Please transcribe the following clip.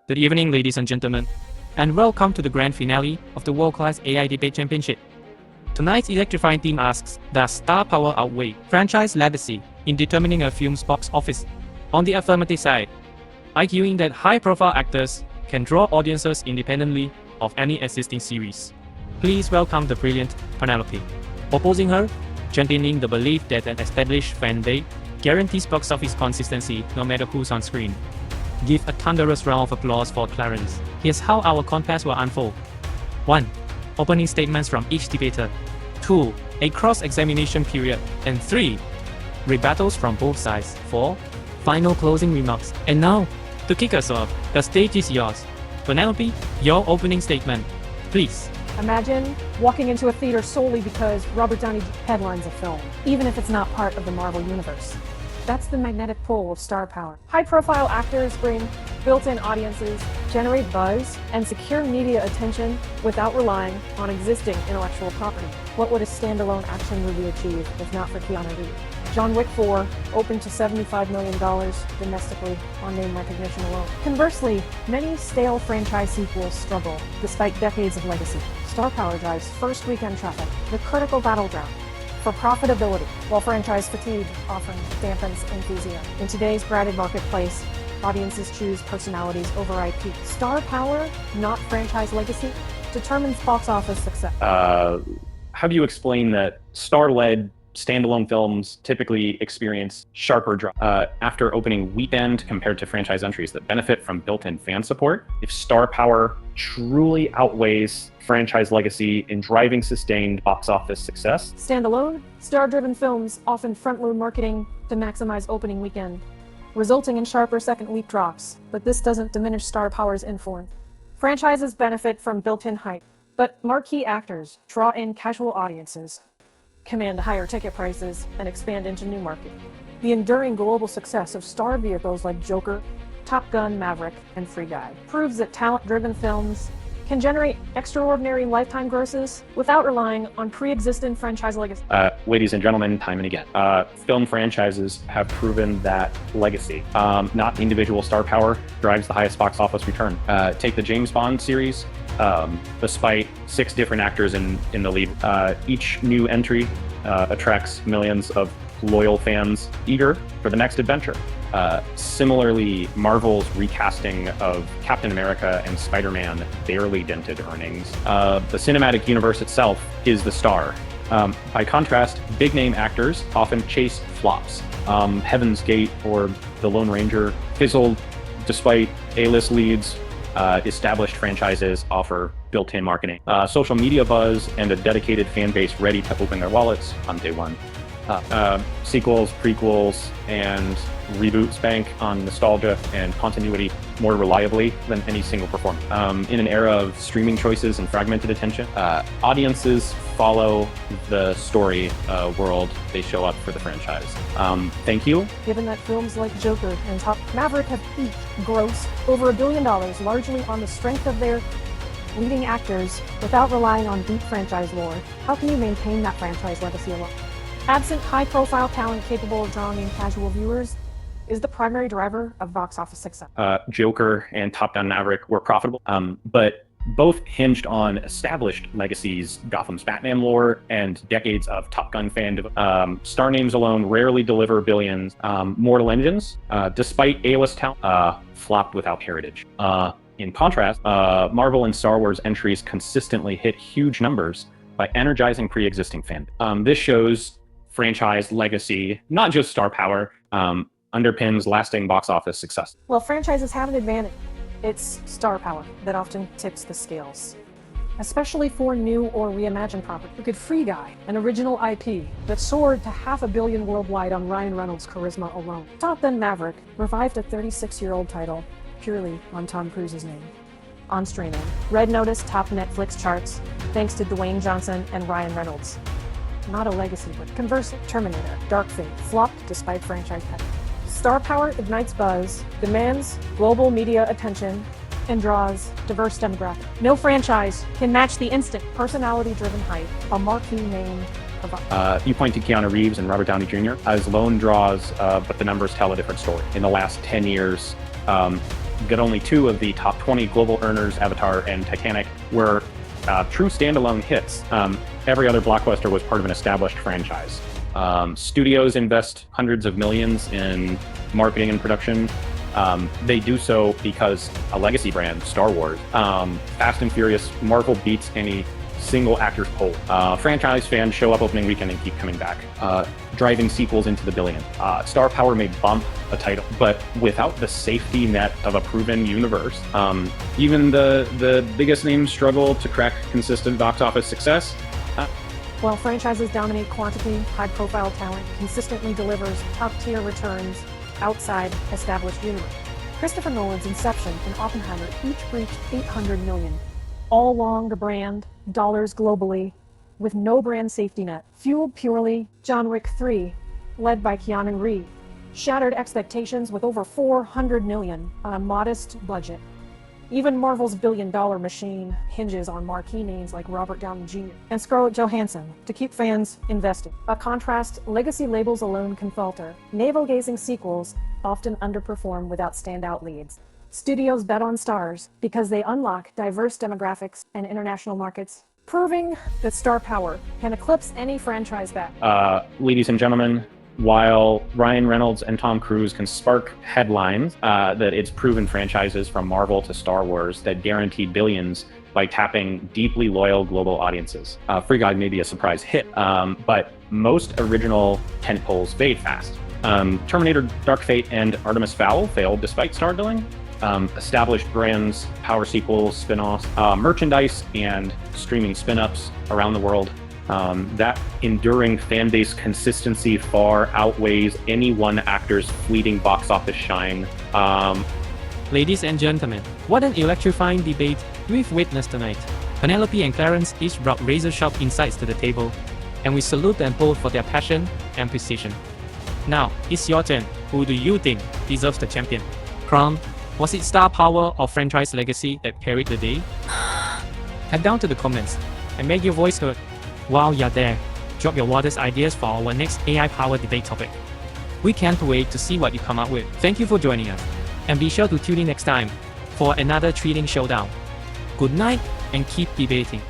Good evening, ladies and gentlemen, and welcome to the grand finale of the World Class AI Debate Championship. Tonight's electrifying theme asks, does star power outweigh franchise legacy in determining a film's box office? On the affirmative side, arguing that high-profile actors can draw audiences independently of any existing series. Please welcome the brilliant Penelope. Opposing her, championing the belief that an established fan base guarantees box office consistency no matter who's on screen. Give a thunderous round of applause for Clarence. Here's how our contest will unfold. 1. Opening statements from each debater. 2. A cross-examination period. And 3. Rebuttals from both sides. 4. Final closing remarks. And now, to kick us off, the stage is yours. Penelope, your opening statement, please. Imagine walking into a theater solely because Robert Downey headlines a film, even if it's not part of the Marvel Universe. That's the magnetic pull of star power. High-profile actors bring built-in audiences, generate buzz, and secure media attention without relying on existing intellectual property. What would a standalone action movie achieve if not for Keanu Reeves? John Wick 4 opened to $75 million domestically on name recognition alone. Conversely, many stale franchise sequels struggle despite decades of legacy. Star power drives first weekend traffic, the critical battleground for profitability, while franchise fatigue often dampens enthusiasm. In today's crowded marketplace, audiences choose personalities over IP. Star power, not franchise legacy, determines box office success. How do you explain that star-led standalone films typically experience sharper drop after opening weekend compared to franchise entries that benefit from built-in fan support? If star power truly outweighs franchise legacy in driving sustained box office success? Standalone, star-driven films often front-load marketing to maximize opening weekend, resulting in sharper second-week drops, but this doesn't diminish star power's influence. Franchises benefit from built-in hype, but marquee actors draw in casual audiences, command higher ticket prices, and expand into new markets. The enduring global success of star vehicles like Joker, Top Gun: Maverick, and Free Guy proves that talent-driven films can generate extraordinary lifetime grosses without relying on pre-existing franchise legacy. Ladies and gentlemen, time and again, film franchises have proven that legacy, not individual star power, drives the highest box office return. Take the James Bond series. Despite 6 different actors in the lead, each new entry attracts millions of loyal fans eager for the next adventure. Similarly, Marvel's recasting of Captain America and Spider-Man barely dented earnings. The cinematic universe itself is the star. By contrast, big-name actors often chase flops. Heaven's Gate or The Lone Ranger fizzled despite A-list leads. Established franchises offer built-in marketing, social media buzz, and a dedicated fan base ready to open their wallets on day one. Sequels, prequels, and reboots bank on nostalgia and continuity more reliably than any single performance. In an era of streaming choices and fragmented attention, audiences follow the story world. They show up for the franchise. Thank you. Given that films like Joker and Top Maverick have each grossed over $1 billion largely on the strength of their leading actors without relying on deep franchise lore, how can you maintain that franchise legacy alone? Absent high-profile talent capable of drawing in casual viewers is the primary driver of box office success. Joker and Top Gun: Maverick were profitable, but both hinged on established legacies, Gotham's Batman lore, and decades of Top Gun fandom. Star names alone rarely deliver billions. Mortal Engines, despite A-list talent, flopped without heritage. In contrast, Marvel and Star Wars entries consistently hit huge numbers by energizing pre-existing fandom. This shows franchise legacy, not just star power, underpins lasting box office success. Well, franchises have an advantage. It's star power that often tips the scales, especially for new or reimagined property. Look at Free Guy, an original IP that soared to $500 million worldwide on Ryan Reynolds' charisma alone. Top Gun: Maverick revived a 36-year-old title purely on Tom Cruise's name. On streaming, Red Notice topped Netflix charts thanks to Dwayne Johnson and Ryan Reynolds. Not a legacy, but conversely, Terminator: Dark Fate flopped despite franchise pedigree. Star power ignites buzz, demands global media attention, and draws diverse demographics. No franchise can match the instant personality-driven hype a marquee name provides. You point to Keanu Reeves and Robert Downey Jr. as lone draws, but the numbers tell a different story. In the last 10 years, got only 2 of the top 20 global earners, Avatar and Titanic, were true standalone hits. Every other blockbuster was part of an established franchise. Studios invest hundreds of millions in marketing and production. They do so because a legacy brand, Star Wars, Fast and Furious, Marvel beats any single actor's poll. Franchise fans show up opening weekend and keep coming back, driving sequels into the billion. Star power may bump a title, but without the safety net of a proven universe, even the biggest names struggle to crack consistent box office success. While franchises dominate quantity, high-profile talent consistently delivers top-tier returns outside established universe. Christopher Nolan's Inception and Oppenheimer each reached $800 million, all along the brand, dollars globally, with no brand safety net. Fueled purely, John Wick 3, led by Keanu Reeves, shattered expectations with over $400 million on a modest budget. Even Marvel's billion-dollar machine hinges on marquee names like Robert Downey Jr. and Scarlett Johansson to keep fans invested. By contrast, legacy labels alone can falter. Navel-gazing sequels often underperform without standout leads. Studios bet on stars because they unlock diverse demographics and international markets, proving that star power can eclipse any franchise back. Ladies and gentlemen, while Ryan Reynolds and Tom Cruise can spark headlines that it's proven franchises from Marvel to Star Wars that guaranteed billions by tapping deeply loyal global audiences. Free Guy may be a surprise hit, but most original tentpoles fade fast. Terminator Dark Fate and Artemis Fowl failed despite star billing. Established brands, power sequels, spin-offs, merchandise, and streaming spin-ups around the world. That enduring fan base consistency far outweighs any one actor's fleeting box office shine. Ladies and gentlemen, what an electrifying debate we've witnessed tonight. Penelope and Clarence each brought razor-sharp insights to the table, and we salute them both for their passion and precision. Now, it's your turn. Who do you think deserves the champion? Crown, was it star power or franchise legacy that carried the day? Head down to the comments and make your voice heard. While you're there, drop your wildest ideas for our next AI-powered debate topic. We can't wait to see what you come up with. Thank you for joining us, and be sure to tune in next time for another thrilling showdown. Good night and keep debating.